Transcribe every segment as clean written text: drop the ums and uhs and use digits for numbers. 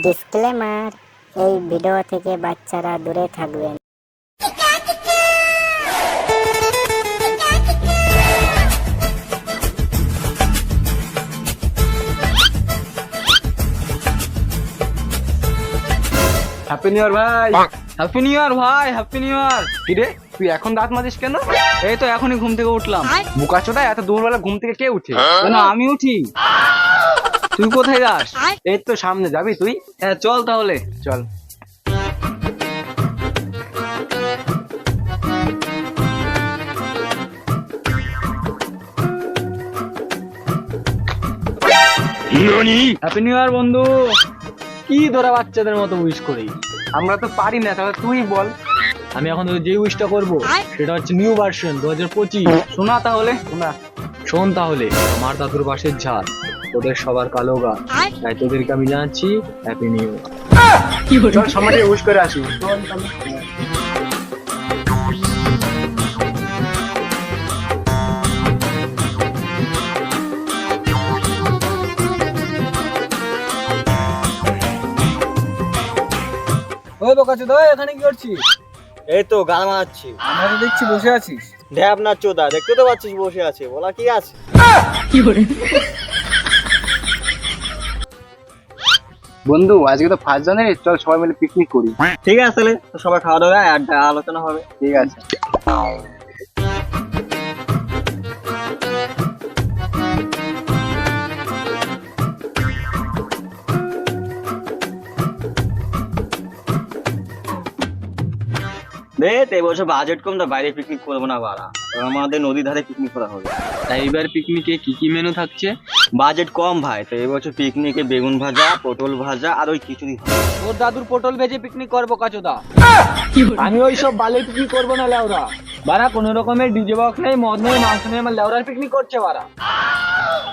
Disclaimer, এই video থেকে বাচ্চারা দূরে থাকবেন। হ্যাপি নিউ ইয়ার ভাই। হ্যাপি নিউ ইয়ার ভাই, হ্যাপি নিউ ইয়ার। কি রে, তুই এখন দাঁত মাজিস কেন? এই তো এখনই ঘুম থেকে উঠলাম। বোকাচোদা, এত দুপুরবেলা ঘুম থেকে কে উঠে? কেন আমি উঠি? তুই কোথায় যাস? এই তো সামনে। যাবি তুই? হ্যাঁ চল তাহলে, চল। হ্যাপি নিউ ইয়ার বন্ধু। কি ধরা বাচ্চাদের মতো উইশ করি? আমরা তো পারি না, তাহলে তুই বল। আমি এখন যে উইশটা করবো সেটা হচ্ছে নিউ ভার্সন 2025। শোনা তাহলে, শোন তাহলে। আমার দাদুর বাসের ঝাড়, তোদের সবার কালো গা, তাই তোদেরকে আমি জানাচ্ছি হ্যাপি নিউ ইয়ার। চল সমাজে উইশ করে আসি। ওই বোকাচোদা, এখানে কি করছিস? এই তো গান মারাচ্ছি। আমরা তো দেখছি বসে আছিস। দেখ আপনার চোদা, দেখতে তো পাচ্ছিস বসে আছে, বলা কি আছে? বন্ধু, আজকে তো ফার্স্ট জানুয়ারি, চল সবাই মিলে পিকনিক করি। ঠিক আছে, তাহলে তো সবাই খাওয়া দাওয়া আড্ডা আলোচনা হবে। ঠিক আছে। দেখ এবছর বাজেট কম, তো বাইরে পিকনিক করবো না বাড়া, আমাদের নদীর ধারে পিকনিক করা হবে। তাই এবার পিকনিকে কি কি মেনু থাকছে? বাজেট কম ভাই, তো এবছর পিকনিকে বেগুন ভাজা, পটল ভাজা আর ওই খিচুড়ি। ওর দাদুর পটল ভেজে পিকনিক করবো কাচোদা। আমি ওই সব বালে পিকনিক করবো না লেওরা। বারা কোনো রকমের ডিজে বক্স নেই, মদ নেই, মাংস নেই, আমার লেওরার পিকনিক করছে বারা।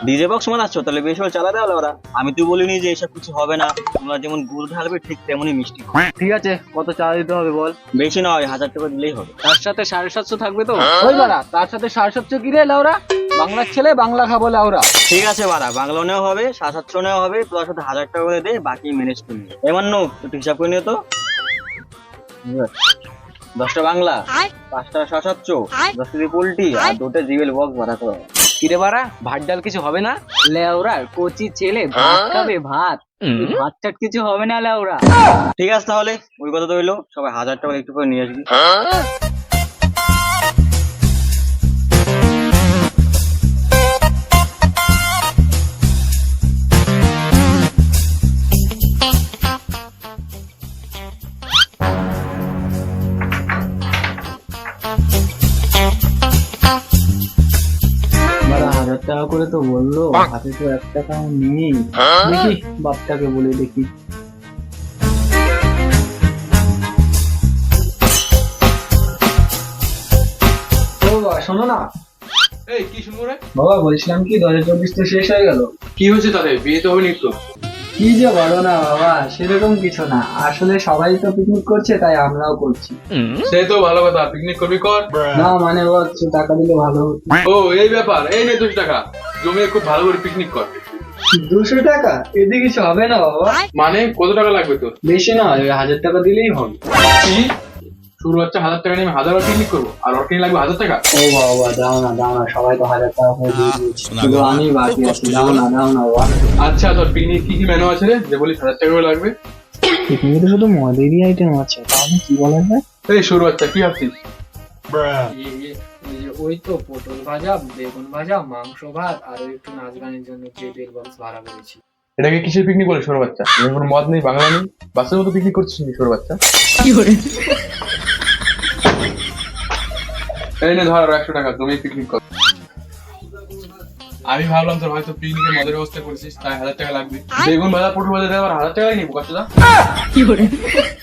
ডিজে বক্স মানাচ্ছ, তাহলে বেশ চালা দেওয়া ওরা। আমি তো বলিনি যে এসব কিছু হবে না, তোমরা যেমন গুড় ঢালবে ঠিক তেমনই মিষ্টি। ঠিক আছে, কত চাঁদা দিতে হবে বল? বেশি নয়, 1000 টাকা দিলেই হবে। তার সাথে 750 থাকবে তো? ওই বারা, তার সাথে 750 কি রে লেওরা? বাংলার ছেলে, বাংলা খাবো লেওরা। ঠিক আছে বাড়া, বাংলা নেওয়া হবে, 700 নেওয়া হবে, তোর সাথে 1000 টাকা করে দে, বাকি ম্যানেজ করে নিও। এমন নো, একটু হিসাব করে নিও তো। 10টা বাংলা, 5টা 700, 10 কেজি পোল্ট্রি আর 2টা জিবেল বক্স ভাড়া করো। কিরে বারা, ভাত ডাল কিছু হবে না? লেওরা কচি ছেলে ভাত খাবে, ভাত ভাত চাট কিছু হবে না লেওরা। ঠিক আছে তাহলে, ওই কথা তো হইলো, সবাই 1000 টাকা একটু করে নিয়ে আসবি। বারা 1000 টাকা করে তো বললো, হাতে তো 1 টাকাও নেই। দেখি বাপটাকে বলে দেখি। শোনো না। এই কি শুনবো রে? বাবা বলছিলাম কি, 2024 তো শেষ হয়ে গেল। কি হয়েছে তাদের? বিয়ে তো হবে নি তো? কি যে বলো না বাবা, সেরকম কিছু না, আসলে সবাই তো পিকনিক করছে তাই আমরাও করছি। সে তো ভালো কথা, পিকনিক করবি কর। না মানে ও কিছু টাকা দিলে ভালো হতো। ও এই ব্যাপার, এই নে 200 টাকা জমিয়ে খুব ভালো করে পিকনিক কর। 200 টাকা? এতে কিছু হবে না বাবা। মানে কত টাকা লাগবে তোর? বেশি না, 1000 টাকা দিলেই হবে। কি শুরু হচ্ছে 1000 টাকা নিয়ে আমি 1000 পিকনিক করবো, আর ওর কিনে লাগবে 1000 টাকা? ও বাবা, দাও না দাও না, সবাই তো 1000 টাকা করে দিয়ে দিয়েছে, শুধু আমি বাকি আছি। দাও না বাবা। আচ্ছা, তোর পিকনিক কি কি মেনু আছে রে, যে বলিস 1000 টাকা করে লাগবে? পিকনিকে শুধু মদেরই আইটেম আছে, তাহলে কি বলা যায়? এই শুরু হচ্ছে, কি ভাবছিস? ওই তো পটল ভাজা, বেগুন ভাজা, মাংস ভাত আর একটু নাচ গানের জন্য যে বেল বক্স ভাড়া করেছি। এটাকে কিসের পিকনিক বলে সরু বাচ্চা? কোনো মদ নেই, বাংলা নেই, বাচ্চার মতো পিকনিক করছিস নাকি সরু বাচ্চা? এই নে ধর 100 টাকা, তুমি পিকনিক কর। আমি ভাবলাম তোর হয়তো পিকনিকের মদের ব্যবস্থা করেছিস, তাই 1000 টাকা লাগবে। বেগুন ভাজা, পটল ভাজা দেওয়ার 1000 টাকা নিবো কতটা?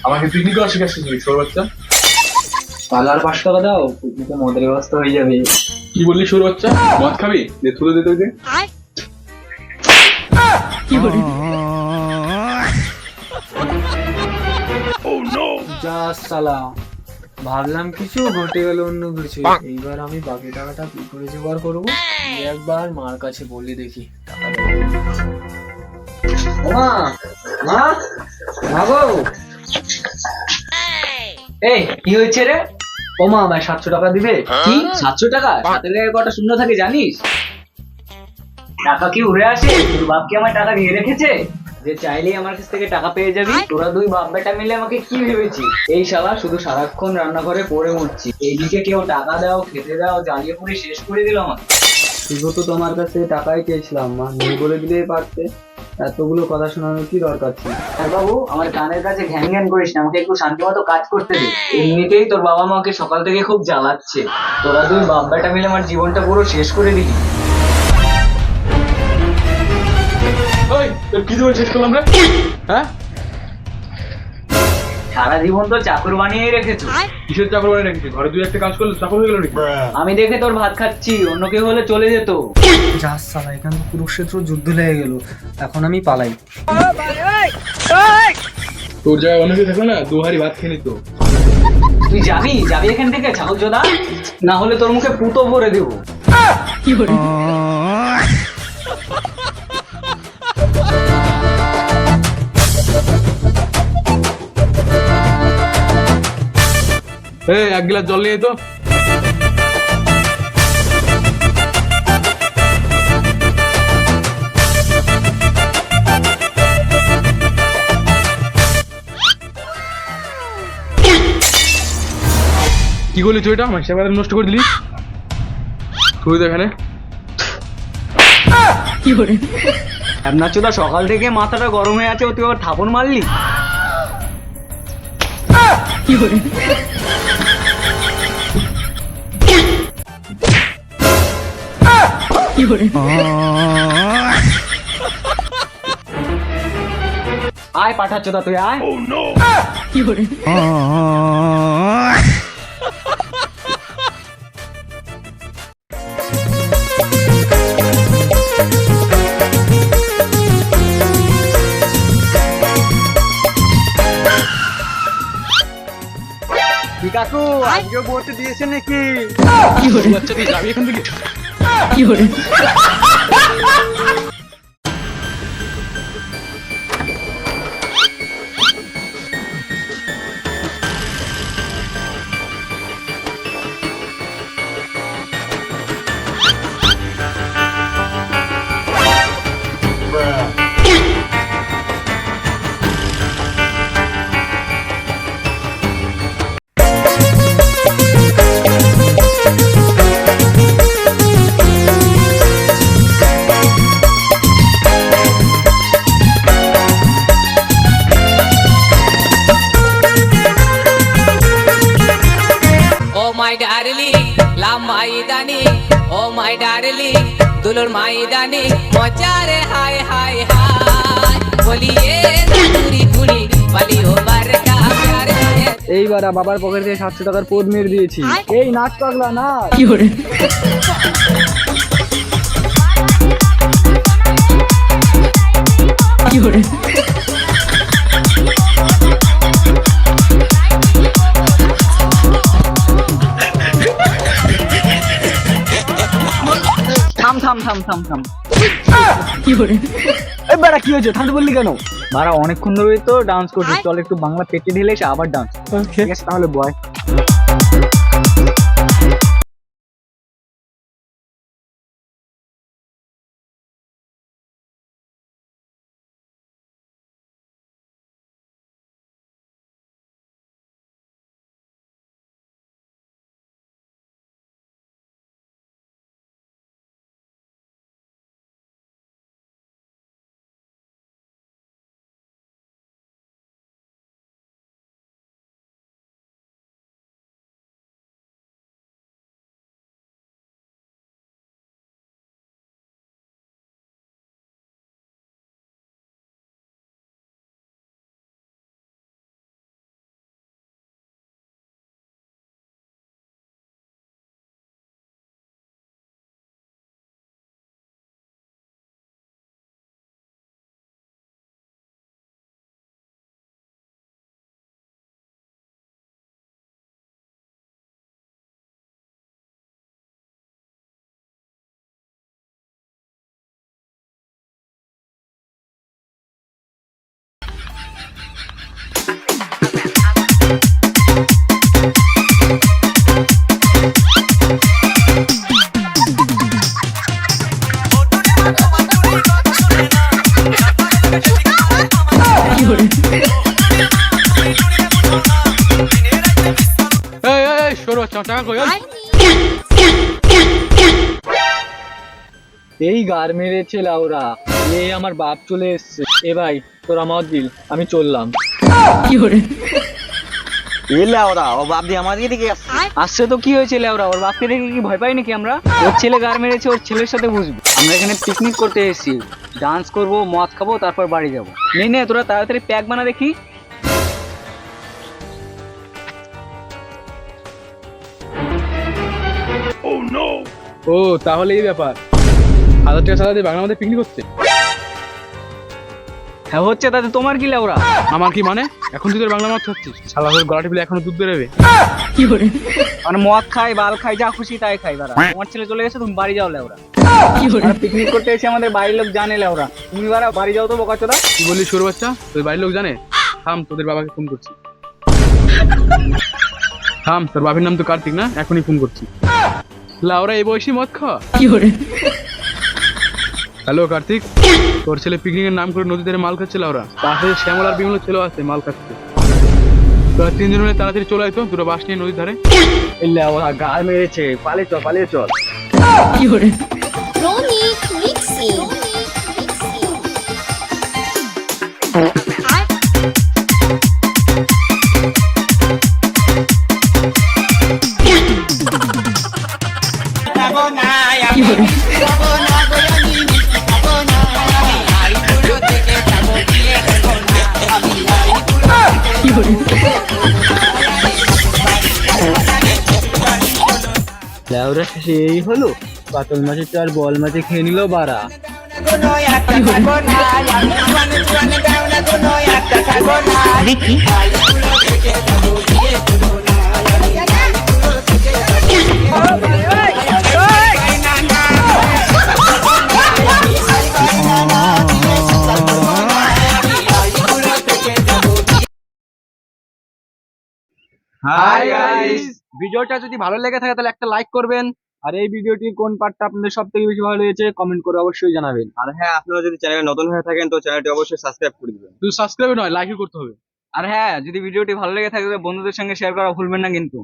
আমাকে পিকনিক করা শিখাচ্ছিস তুই সরু বাচ্চা? তাহলে আর 5 টাকা দাও, পিকনিকে মদের ব্যবস্থা হয়ে যাবে। কি বললি সরু বাচ্চা? মদ খাবি? দে তুলে দে, দে কি বলি? যা সালা, ভাবলাম কিছু, ঘটে গেল অন্য কিছু। এইবার আমি বাকি টাকাটা কি করে জোগাড় করবো, একবার মার কাছে বলি দেখি টাকা দেবে। মা, মা, মা গো। এই কি হয়েছে রে? ও মা, আমায় 700 টাকা দিবে। কি 700 টাকা? হাতে লেগে কটা শূন্য থাকে জানিস? টাকা কি উড়ে আসে? তোর বাপ কি আমার টাকা নিয়ে রেখেছে যে চাইলেই আমার কাছ থেকে টাকা পেয়ে যাবি? তোরা দুই বাপ বেটা মিলে আমাকে কি ভেবেছিস? এই শালা শুধু সারাক্ষণ রান্নাঘরে পড়ে মরছি, এইদিকে কেউ টাকা দাও, খেতে দাও, জ্বালিয়ে পুড়ে শেষ করে দিল আমাকে। শুধু তো তোমার কাছে টাকাই চেয়েছিলাম মা, নেই বলে দিলেই পারতে, এতগুলো কথা শোনানোর কি দরকার ছিল? আর বাবু, আমার কানের কাছে ঘ্যান ঘ্যান করিস না, আমাকে একটু শান্তি মতো কাজ করতে দে। এমনিতেই তোর বাবা মাকে সকাল থেকে খুব জ্বালাচ্ছে, তোরা দুই বাপ বেটা মিলে আমার জীবনটা পুরো শেষ করে দিলি। ওই তোর কি জীবন শেষ করলাম রে? হ্যাঁ, সারা জীবন তো চাকর বানিয়ে রেখেছো। কিসের চাকর বানিয়ে রেখেছি? ঘরে তুই একটা কাজ করলে চাকর হয়ে গেল নাকি? আমি দেখে তোর ভাত খাচ্ছি, অন্য কেউ হলে চলে যেত। যা সালা, এখানে তো কুরুক্ষেত্র যুদ্ধ লেগে গেল, এখন আমি পালাই। তোর জায়গায় অনেকে থাকলে না, দুহারি ভাত খেয়ে নিত। তুই যাবি যাবি এখান থেকে ছাগল চোদা, না হলে তোর মুখে পুতো ভরে দেবো। এই 1 গ্লাস জল নিয়ে তো। কি করলি তুই? এটা আমার সেবা নষ্ট করে দিলি তুই তো এখানে। আপনার চোদা, সকাল থেকে মাথাটা গরম হয়ে আছে, তুই আবার থাপন মারলি। আয় পাঠাচ্ছ দা, তুই আয়। কাকু, আজকেও বলতে দিয়েছে নাকি? আচ্ছা তুই যাবি এখান থেকে। my darling, la maidani, oh my darling, dulur maidani, mochare hi hi hi, boliye duri duri, bali ho barka pyar hai. এইবার বাবার পকেট থেকে 700 টাকার পদ মেরে দিয়েছি। এই নাচ পাগলা না। থাম থাম থাম থাম থাম। এই বাড়া কি হয়েছে? থামতে বললি কেন? বাড়া অনেকক্ষণ ধরেই তো ডান্স করছিস, চল একটু বাংলা পেটে ঢেলে এসে আবার ডান্স। ঠিক আছে তাহলে বয়। টাকা কই এই গার মেরেছে লাউরা, এই আমার বাপ চলে এসছে। এ ভাই তোর আমার দিল, আমি চললাম। এলে ওরা ও বাপ দিয়ে আমাদের দিকে আসছে। আসছে তো কি হয়েছে লেওরা, ওর বাপকে দেখে কি ভয় পাই নাকি আমরা? ওর ছেলে গার মেরেছে, ওর ছেলের সাথে বুঝবো। আমরা এখানে পিকনিক করতে এসেছি, ডান্স করব, মদ খাবো, তারপর বাড়ি যাবো। নে নে তোরা তাড়াতাড়ি প্যাক বানা দেখি। ও তাহলে এই ব্যাপার, 1000 টাকা চাঁদা দিয়ে বাংলা আমাদের পিকনিক হচ্ছে। হ্যাঁ হচ্ছে, তাতে তোমার কি লেওরা? আমার কি মানে, এখন তুই তোর বাংলা মাছ খাচ্ছিস, শালা তোর গলা টিপলে এখনো দুধ বেরোবে। মানে মদ খাই, বাল খাই, যা খুশি তাই খাই। দাঁড়া, তোমার ছেলে চলে গেছে, তুমি বাড়ি যাও লেওরা। পিকনিক করতে এসে আমাদের বাড়ির লোক জানে লেওরা, তুমি বাড়ি যাও তো বোকাচোদা। তুই বললি সরু বাচ্চা, তোর বাড়ির লোক জানে? থাম, তোদের বাবাকে ফোন করছি। থাম, তোর বাবার নাম তো কার্তিক না, এখনই ফোন করছি। লাউরা এই বয়সী মদ খাওয়া? হ্যালো কার্তিক, তোর ছেলে পিকনিকের নাম করে নদীতে মাল খাচ্ছে লাউরা, পাশে শ্যামল আর বিমল ছেলেও আছে মাল খাচ্ছে। তোরা 3 জন মিলে তাড়াতাড়ি চলে আয় তো, দুটো বাস নিয়ে নদীর ধারে। এই লাউরা গার মেরেছে, পালিয়ে চল পালিয়ে চল। Chronic mixing. লাউরা শেষে এই হলো, কাতল মাছের চার বল মাছে খেয়ে নিল বাড়া। হাই গাইস, ভিডিওটা যদি ভালো লেগে থাকে তাহলে একটা লাইক করবেন। আর এই ভিডিওটির কোন পার্টটা আপনাদের সব থেকে বেশি ভালো লেগেছে কমেন্ট করে অবশ্যই জানাবেন। আর হ্যাঁ, আপনারা যদি চ্যানেলে নতুন হয়ে থাকেন তো চ্যানেলটি অবশ্যই সাবস্ক্রাইব করে দিবেন। শুধু সাবস্ক্রাইব নয়, লাইকও করতে হবে। আর হ্যাঁ, যদি ভিডিওটি ভালো লেগে থাকে তাহলে বন্ধুদের সঙ্গে শেয়ার করা ভুলবেন না কিন্তু।